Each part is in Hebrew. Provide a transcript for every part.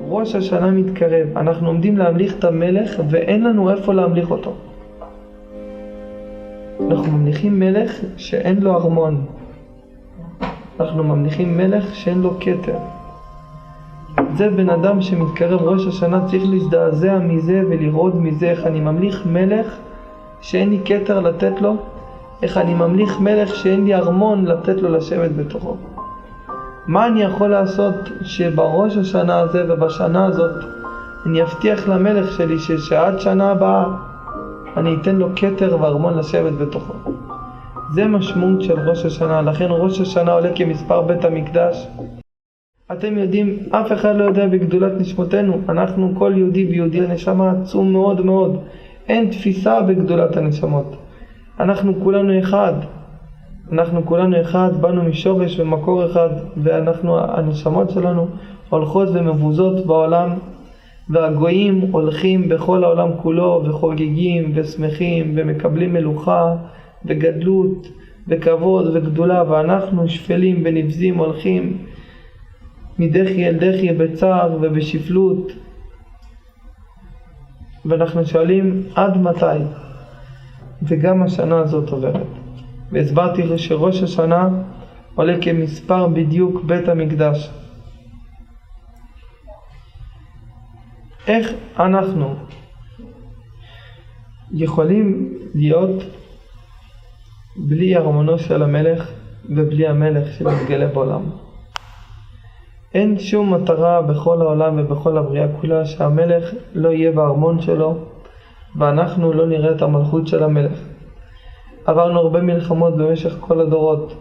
ראש השנה מתקרב, אנחנו עומדים להמליך את המלך ואין לנו איפה להמליך אותו. אנחנו ממליכים מלך שאין לו ארמון. אנחנו ממליכים מלך שאין לו כתר. זה בן אדם שמתקרב ראש השנה צריך להזדעזע מזה ולראות מזה איך אני ממליך מלך שאין לי כתר לתת לו, איך אני ממליך מלך שאין לי ארמון לתת לו לשבת בתוכו. מה אני יכול לעשות שבראש השנה הזה ובשנה הזאת אני אבטיח למלך שלי שעד שנה הבאה אני אתן לו כתר וארמון לשבת בתוכו. זה משמעות של ראש השנה, לכן ראש השנה עולה כמספר בית המקדש. אתם יודעים, אף אחד לא יודע בגדולת נשמותינו, אנחנו כל יהודי ויהודי הנשמה עצום מאוד מאוד, אין תפיסה בגדולת הנשמות. אנחנו כולנו אחד, באנו משורש ומקור אחד, ואנחנו, הנשמות שלנו הולכות ומבוזות בעולם, והגויים הולכים בכל העולם כולו וחוגגים ושמחים ומקבלים מלוכה וגדלות וכבוד וגדולה, ואנחנו שפלים ונבזים הולכים מדחי אל דחי בצער ובשפלות, ואנחנו שואלים עד מתי? וגם השנה הזאת עוברת. והסברתי שראש השנה עולה כמספר בדיוק בית המקדש. איך אנחנו יכולים להיות בלי ארמונו של המלך ובלי המלך שמתגלה בעולם? אין שום מטרה בכל העולם ובכל הבריאה כולה שהמלך לא יהיה בארמון שלו ואנחנו לא נראה את המלכות של המלך. עברנו הרבה מלחמות במשך כל הדורות.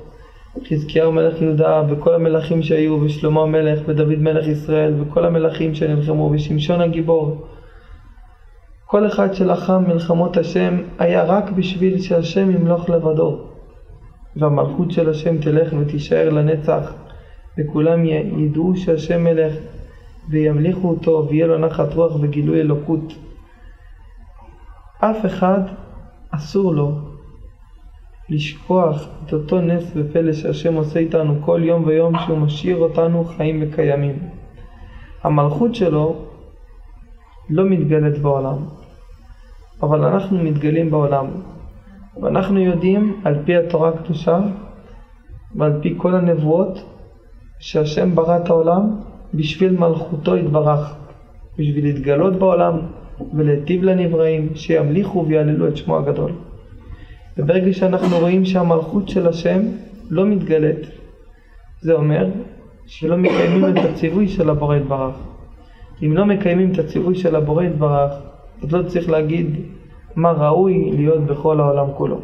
חזקיהו מלך יהודה וכל המלכים שהיו, ושלמה המלך ודוד מלך ישראל וכל המלכים שנלחמו, ושמשון הגיבור. כל אחד שלחם מלחמות השם היה רק בשביל שהשם ימלוך לבדו, והמלכות של השם תלך ותישאר לנצח, וכולם ידעו שהשם מלך וימליכו אותו ויהיה לו נחת רוח וגילוי אלוקות. אף אחד אסור לו לשכוח את אותו נס ופלא שהשם עושה איתנו כל יום ויום, שהוא משאיר אותנו חיים וקיימים. המלכות שלו לא מתגלת בעולם, אבל אנחנו מתגלים בעולם, ואנחנו יודעים על פי התורה הקדושה ועל פי כל הנבואות שהשם ברא את העולם בשביל מלכותו יתברך, בשביל להתגלות בעולם ולהיטיב לנבראים שימליכו ויעללו את שמו הגדול. וברגע שאנחנו רואים שהמלכות של השם לא מתגלת, זה אומר שלא מקיימים את הציווי של הבורא יתברך. אם לא מקיימים את הציווי של הבורא יתברך, אז לא צריך להגיד מה ראוי להיות בכל העולם כולו.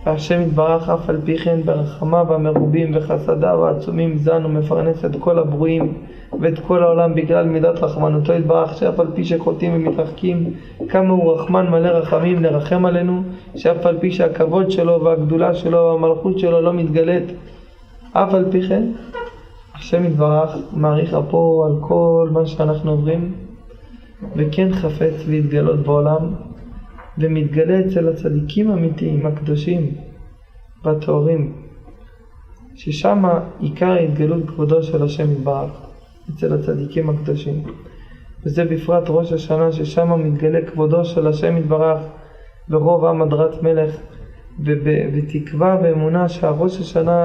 והשם יתברך אף על פי כן ברחמיו המרובים וחסדיו העצומים זן ומפרנס את כל הברואים ואת כל העולם בגלל מידת רחמנותו יתברך, שאף על פי שחוטאים ומתרחקים כמה הוא רחמן מלא רחמים לרחם עלינו, שאף על פי שהכבוד שלו והגדולה שלו והמלכות שלו לא מתגלית, אף על פי כן השם יתברך מעריך אפו על כל מה שאנחנו עוברים, וכן חפץ להתגלות בעולם, ומתגלה אצל הצדיקים האמיתיים, הקדושים והטהורים, ששם עיקר התגלות כבודו של השם יתברך, אצל הצדיקים הקדושים. וזה בפרט ראש השנה, ששם מתגלה כבודו של השם יתברך ברוב עם הדרת מלך, ובתקווה ואמונה שהראש השנה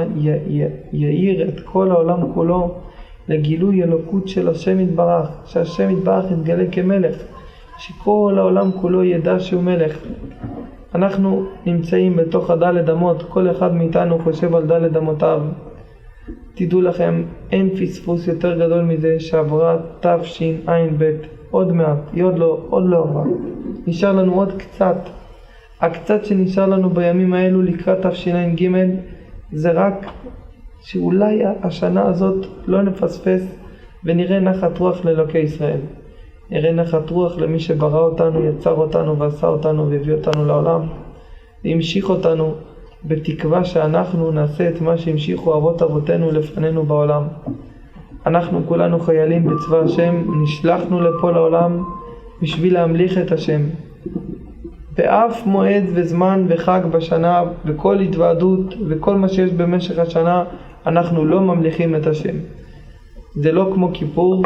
יאיר את כל העולם כולו לגילוי אלוקות של השם יתברך, שהשם יתברך יתגלה כמלך, שכל העולם כולו ידע שהוא מלך. אנחנו נמצאים בתוך הדלת אמות, כל אחד מאיתנו חושב על דלת אמותיו. תדעו לכם, אין פספוס יותר גדול מזה שעברה תשע"ב, עוד מעט, היא עוד לא עברה. נשאר לנו עוד קצת. הקצת שנשאר לנו בימים האלו לקראת תשע"ג זה רק שאולי השנה הזאת לא נפספס ונראה נחת רוח לאלוקי ישראל. נראה נחת רוח למי שברא אותנו, יצר אותנו ועשה אותנו והביא אותנו לעולם, והמשיך אותנו בתקווה שאנחנו נעשה את מה שהמשיכו אבות אבותינו לפנינו בעולם. אנחנו כולנו חיילים בצבא השם, נשלחנו לפה לעולם בשביל להמליך את השם. באף מועד וזמן וחג בשנה וכל התוועדות וכל מה שיש במשך השנה אנחנו לא ממליכים את השם. זה לא כמו כיפור.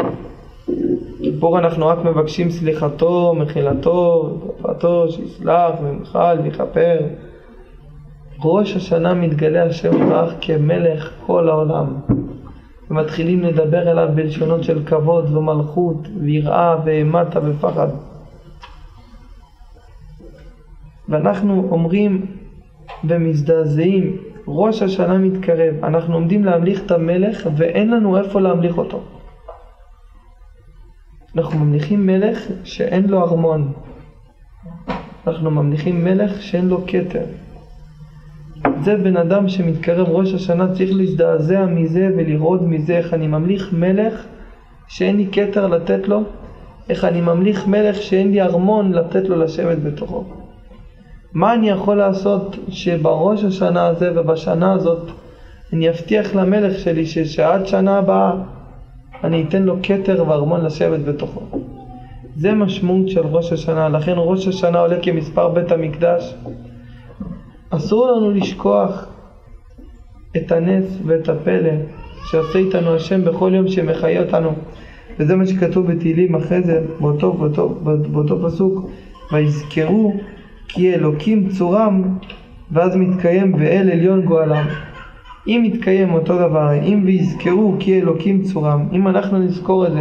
כיפור אנחנו רק מבקשים סליחתו, מחילתו, תופעתו, שיסלח ומחל ויכפר. ראש השנה מתגלה השם יתברך כמלך כל העולם. ומתחילים לדבר אליו בלשונות של כבוד ומלכות ויראה ואימתה ופחד. ואנחנו אומרים ומזדעזעים, ראש השנה מתקרב, אנחנו עומדים להמליך את המלך ואין לנו איפה להמליך אותו. אנחנו ממליכים מלך שאין לו ארמון. אנחנו ממליכים מלך שאין לו כתר. זה בן אדם שמתקרב ראש השנה צריך להזדעזע מזה ולראות מזה איך אני ממליך מלך שאין לי כתר לתת לו, איך אני ממליך מלך שאין לי ארמון לתת לו לשבת בתוכו. מה אני יכול לעשות שבראש השנה הזה ובשנה הזאת אני אבטיח למלך שלי שעד שנה הבאה אני אתן לו כתר וארמון לשבת בתוכו. זה משמעות של ראש השנה. לכן ראש השנה עולה כמספר בית המקדש. אסור לנו לשכוח את הנס ואת הפלא שעושה איתנו השם בכל יום שמחיה אותנו. וזה מה שכתוב בתהילים אחרי זה, באותו פסוק, ויזכרו כי אלוקים צורם, ואז מתקיים ואל עליון גואלם. אם מתקיים אותו דבר, אם ויזכרו כי אלוקים צורם, אם אנחנו נזכור את זה,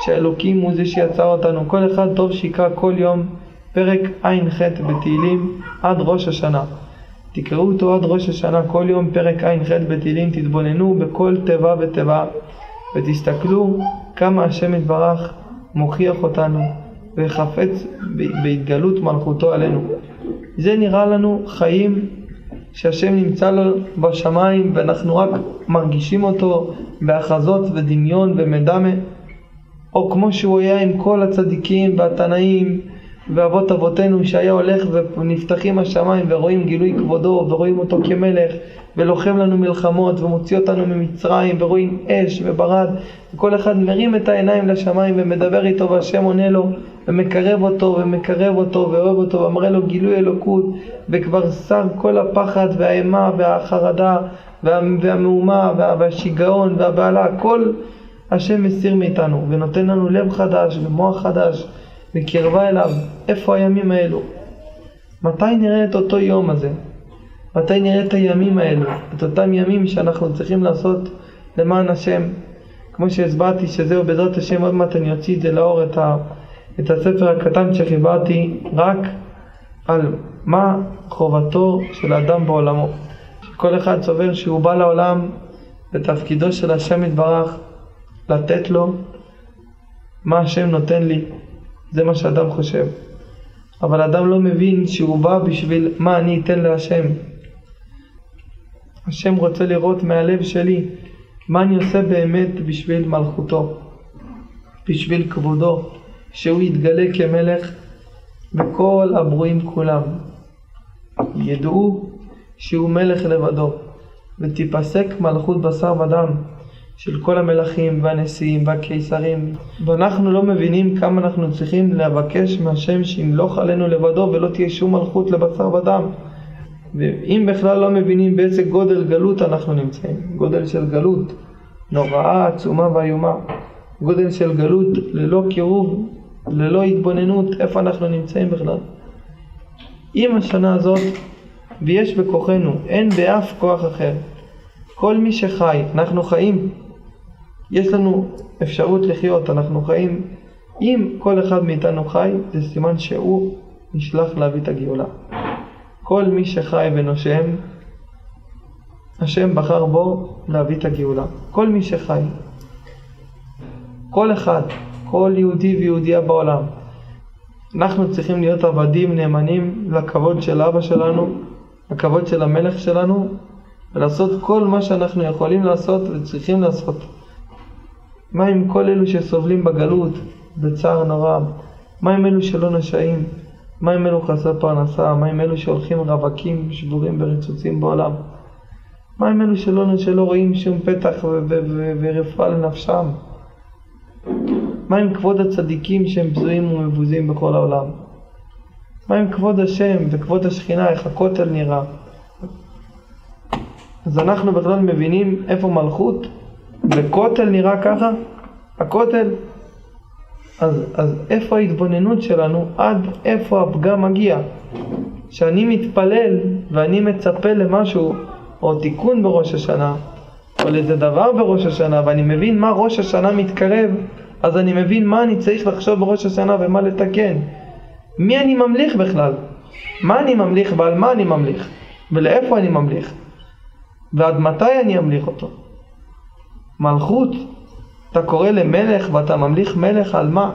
שהאלוקים הוא זה שיצר אותנו, כל אחד טוב שיקרא כל יום פרק ע"ח בתהילים עד ראש השנה. תקראו אותו עד ראש השנה כל יום פרק ע"ח בתהילים, תתבוננו בכל תיבה ותיבה ותסתכלו כמה השם יתברך מוכיח אותנו וחפץ בהתגלות מלכותו עלינו. זה נראה לנו חיים שהשם נמצא לו בשמיים ואנחנו רק מרגישים אותו בהחזות ודמיון ומדמה, או כמו שהוא היה עם כל הצדיקים והתנאים ואבות אבותינו שהיה הולך ונפתחים השמיים ורואים גילוי כבודו ורואים אותו כמלך ולוחם לנו מלחמות ומוציא אותנו ממצרים ורואים אש וברד, וכל אחד מרים את העיניים לשמיים ומדבר איתו והשם עונה לו ומקרב אותו ומקרב אותו ואוהב אותו ואמרה לו גילוי אלוקות, וכבר שר כל הפחד והאימה והחרדה והמהומה והשיגעון והבעלה, כל השם מסיר מאיתנו ונותן לנו לב חדש ומוח חדש וקרבה אליו. איפה הימים האלו? מתי נראה את אותו יום הזה? מתי נראה את הימים האלו? את אותם ימים שאנחנו צריכים לעשות למען השם. כמו שהסברתי שזהו בעזרת השם עוד מעט אני אוציא את זה לאור, את הספר הקטן שחיברתי רק על מה חובתו של האדם בעולמו. כל אחד סובר שהוא בא לעולם בתפקידו של השם יתברך לתת לו מה השם נותן לי. זה מה שאדם חושב. אבל אדם לא מבין שהוא בא בשביל מה אני אתן להשם. השם רוצה לראות מהלב שלי מה אני עושה באמת בשביל מלכותו, בשביל כבודו, שהוא יתגלה כמלך וכל הברואים כולם ידעו שהוא מלך לבדו, ותיפסק מלכות בשר ודם של כל המלכים והנשיאים והקיסרים. ואנחנו לא מבינים כמה אנחנו צריכים לבקש מהשם שימלוך עלינו לבדו ולא תהיה שום מלכות לבשר ודם. ואם בכלל לא מבינים באיזה גודל גלות אנחנו נמצאים, גודל של גלות נוראה, עצומה ואיומה, גודל של גלות ללא קירוב, ללא התבוננות, איפה אנחנו נמצאים בכלל. עם השנה הזאת, ויש בכוחנו, אין באף כוח אחר. כל מי שחי, אנחנו חיים, יש לנו אפשרות לחיות, אנחנו חיים. אם כל אחד מאיתנו חי, זה סימן שהוא נשלח להביא את הגאולה. כל מי שחי ונושם, השם בחר בו להביא את הגאולה. כל מי שחי, כל אחד, כל יהודי ויהודיה בעולם, אנחנו צריכים להיות עבדים נאמנים לכבוד של אבא שלנו, לכבוד של המלך שלנו, ולעשות כל מה שאנחנו יכולים לעשות וצריכים לעשות. מה עם כל אלו שסובלים בגלות, בצער נורא? מה עם אלו שלא נשאים? מה עם אלו חסר פרנסה? מה עם אלו שהולכים רווקים, שבורים וריצוצים בעולם? מה עם אלו שלא רואים שום פתח ורפואה לנפשם? מה עם כבוד הצדיקים שהם בזויים ומבוזים בכל העולם? מה עם כבוד השם וכבוד השכינה, איך הכותל נראה? אז אנחנו בכלל מבינים איפה מלכות? וכותל נראה ככה, הכותל, אז איפה ההתבוננות שלנו, עד איפה הפגם מגיע? שאני מתפלל ואני מצפה למשהו, או תיקון בראש השנה, או לאיזה דבר בראש השנה, ואני מבין מה ראש השנה מתקרב, אז אני מבין מה אני צריך לחשוב בראש השנה ומה לתקן. מי אני ממליך בכלל? מה אני ממליך ועל מה אני ממליך? ולאיפה אני ממליך? ועד מתי אני אמליך אותו? מלכות, אתה קורא למלך ואתה ממליך מלך על מה?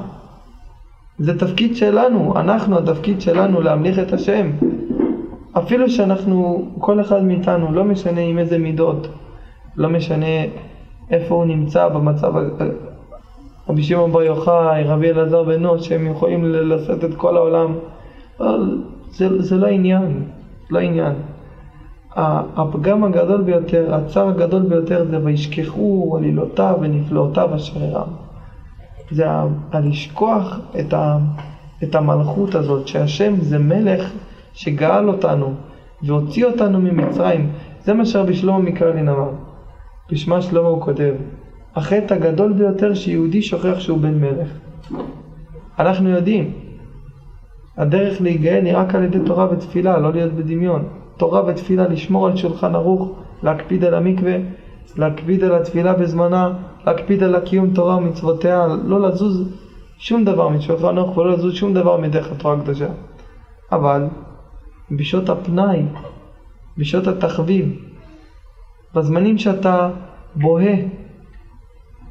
זה תפקיד שלנו, התפקיד שלנו להמליך את השם. אפילו שאנחנו, כל אחד מאיתנו, לא משנה עם איזה מידות, לא משנה איפה הוא נמצא במצב, רבי שמעון בר יוחאי, רבי אלעזר בן נוח, שהם יכולים לשאת את כל העולם, זה לא עניין, לא עניין. הפגם הגדול ביותר, הצער הגדול ביותר זה וישכחו עלילותיו ונפלאותיו אשר הרם. זה לשכוח את המלכות הזאת, שהשם זה מלך שגאל אותנו והוציא אותנו ממצרים. זה מה שרבי שלמה מקרלין אמר. בשמה שלמה הוא כותב, החטא הגדול ביותר שיהודי שוכח שהוא בן מלך. אנחנו יודעים, הדרך להיגאל היא רק על ידי תורה ותפילה, לא להיות בדמיון. תורה ותפילה, לשמור על שולחן ערוך, להקפיד על המקווה, להקפיד על התפילה בזמנה, להקפיד על הקיום תורה ומצוותיה, לא לזוז שום דבר משולחן ערוך ולא לזוז שום דבר מדרך התורה הקדושה. אבל בשעות הפנאי, בשעות התחביב, בזמנים שאתה בוהה,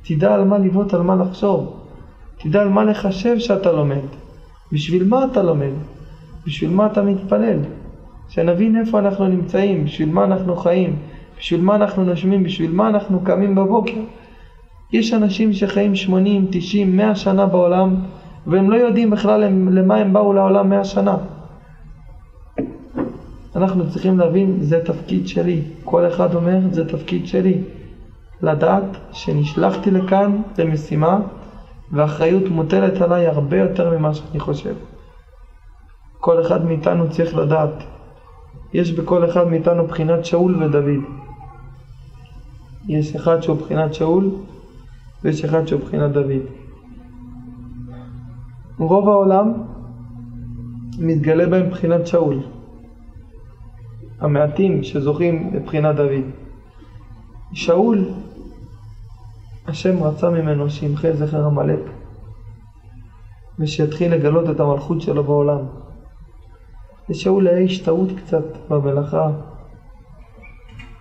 תדע על מה לבעוט, על מה לחשוב, תדע על מה לחשב שאתה לומד. בשביל מה אתה לומד? בשביל מה אתה מתפלל? שנבין איפה אנחנו נמצאים, בשביל מה אנחנו חיים, בשביל מה אנחנו נושמים, בשביל מה אנחנו קמים בבוקר. יש אנשים שחיים 80, 90, 100 שנה בעולם, והם לא יודעים בכלל למה הם באו לעולם 100 שנה. אנחנו צריכים להבין, זה תפקיד שלי. כל אחד אומר, זה תפקיד שלי. לדעת שנשלחתי לכאן למשימה, והאחריות מוטלת עליי הרבה יותר ממה שאני חושב. כל אחד מאיתנו צריך לדעת. יש בכל אחד מאיתנו בחינת שאול ודוד. יש אחד שהוא בחינת שאול, ויש אחד שהוא בחינת דוד. רוב העולם מתגלה בהם בחינת שאול. המעטים שזוכים לבחינת דוד. שאול, השם רצה ממנו שימחה זכר עמלק, ושיתחיל לגלות את המלכות שלו בעולם. לשאול היה השתאות קצת במלאכה.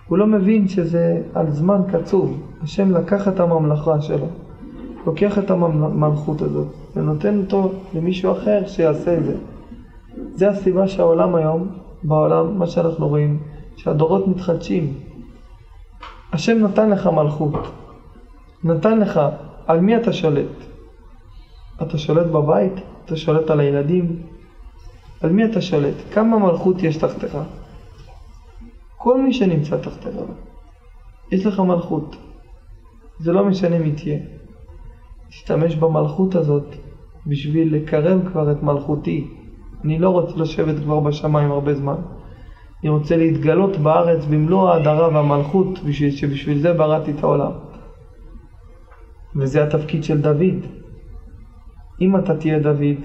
הוא לא מבין שזה על זמן קצוב. השם לקח את הממלכה שלו, לוקח את המלכות הזאת, ונותן אותו למישהו אחר שיעשה את זה. זה הסיבה שהעולם היום, בעולם, מה שאנחנו רואים, שהדורות מתחדשים. השם נתן לך מלכות. נתן לך, על מי אתה שולט? אתה שולט בבית? אתה שולט על הילדים? על מי אתה שולט? כמה מלכות יש תחתך? כל מי שנמצא תחתך, יש לך מלכות. זה לא משנה מי תהיה. תשתמש במלכות הזאת בשביל לקרב כבר את מלכותי. אני לא רוצה לשבת כבר בשמיים הרבה זמן. אני רוצה להתגלות בארץ במלוא ההדרה והמלכות, שבשביל זה בראתי את העולם. וזה התפקיד של דוד. אם אתה תהיה דוד,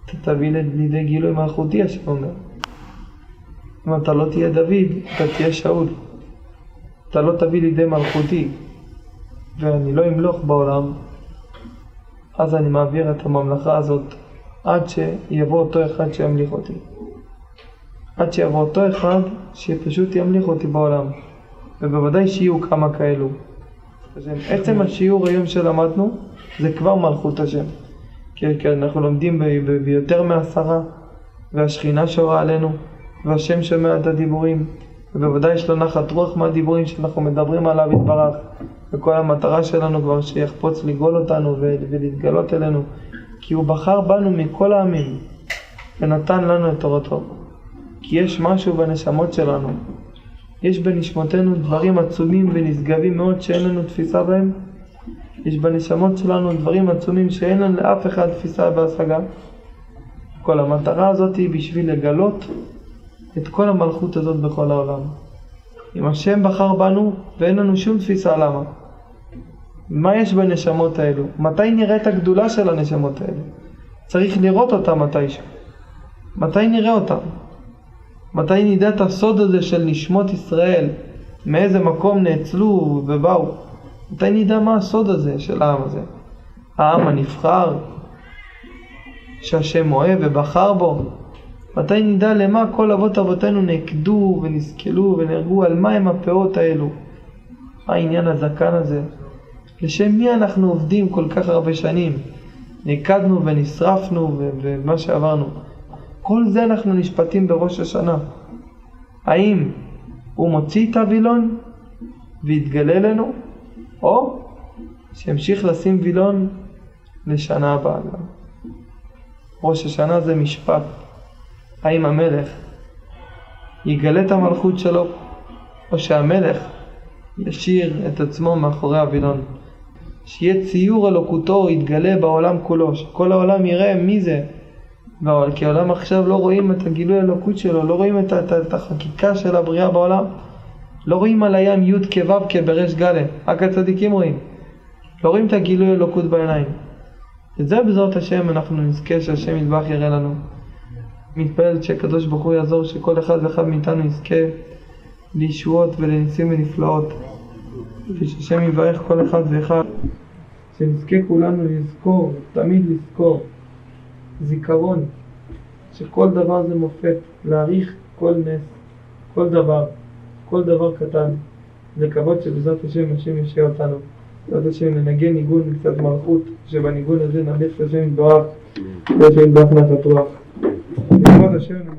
אתה תביא לידי גילוי מלכותי, השם אומר. אם אתה לא תהיה דוד, אתה תהיה שאול. אתה לא תביא לידי מלכותי, ואני לא אמלוך בעולם, אז אני מעביר את הממלכה הזאת עד שיבוא אותו אחד שימליך אותי. עד שיבוא אותו אחד שפשוט ימליך אותי בעולם. ובוודאי שיהיו כמה כאלו. עצם השיעור היום שלמדנו זה כבר מלכות השם. כי אנחנו לומדים ביותר מ10, והשכינה שורה עלינו, והשם שומע את הדיבורים, ובוודאי יש לו נחת רוח מהדיבורים שאנחנו מדברים עליו יתברך, וכל המטרה שלנו כבר שיחפוץ לגאול אותנו ולהתגלות אלינו, כי הוא בחר בנו מכל העמים ונתן לנו את תורתו. כי יש משהו בנשמות שלנו, יש בנשמותינו דברים עצומים ונשגבים מאוד שאין לנו תפיסה בהם. יש בנשמות שלנו דברים עצומים שאין לנו לאף אחד תפיסה בהשגה. כל המטרה הזאת היא בשביל לגלות את כל המלכות הזאת בכל העולם. אם השם בחר בנו ואין לנו שום תפיסה למה. מה יש בנשמות האלו? מתי נראה את הגדולה של הנשמות האלו? צריך לראות אותם מתישהו. מתי נראה אותם? מתי נדע את הסוד הזה של נשמות ישראל? מאיזה מקום נאצלו ובאו? מתי נדע מה הסוד הזה של העם הזה? העם הנבחר שהשם אוהב ובחר בו. מתי נדע למה כל אבות אבותינו נעקדו ונסכלו ונהרגו? על מה הם הפאות האלו? מה העניין הזקן הזה? לשם מי אנחנו עובדים כל כך הרבה שנים? נעקדנו ונשרפנו ומה שעברנו. כל זה אנחנו נשפטים בראש השנה. האם הוא מוציא את הווילון והתגלה לנו, או שהמשיך לשים וילון לשנה הבאה? ראש השנה זה משפט. האם המלך יגלה את המלכות שלו, או שהמלך ישאיר את עצמו מאחורי הווילון? שיהיה ציור אלוקותו, יתגלה בעולם כולו, שכל העולם יראה מי זה. כי העולם עכשיו לא רואים את הגילוי האלוקות שלו, לא רואים את החקיקה של הבריאה בעולם. לא רואים על הים י' כו' כבריש גלי, רק הצדיקים רואים. לא רואים את הגילוי האלוקות בעיניים. את זה בעזרת השם אנחנו נזכה שהשם יתברך יראה לנו. מתפלל שהקדוש ברוך הוא יעזור שכל אחד ואחד מאיתנו יזכה לישועות ולניסים ונפלאות. ושהשם יברך כל אחד ואחד. שנזכה כולנו לזכור, תמיד לזכור. זיכרון, שכל דבר זה מופת, להעריך כל נס, כל דבר קטן. לקוות שבעזרת השם ישעה אותנו. בעזרת השם ננגן ניגון קצת מלכות, שבניגון הזה נמליך את השם יתברך, והשם יתברך נחת רוח. בעזרת השם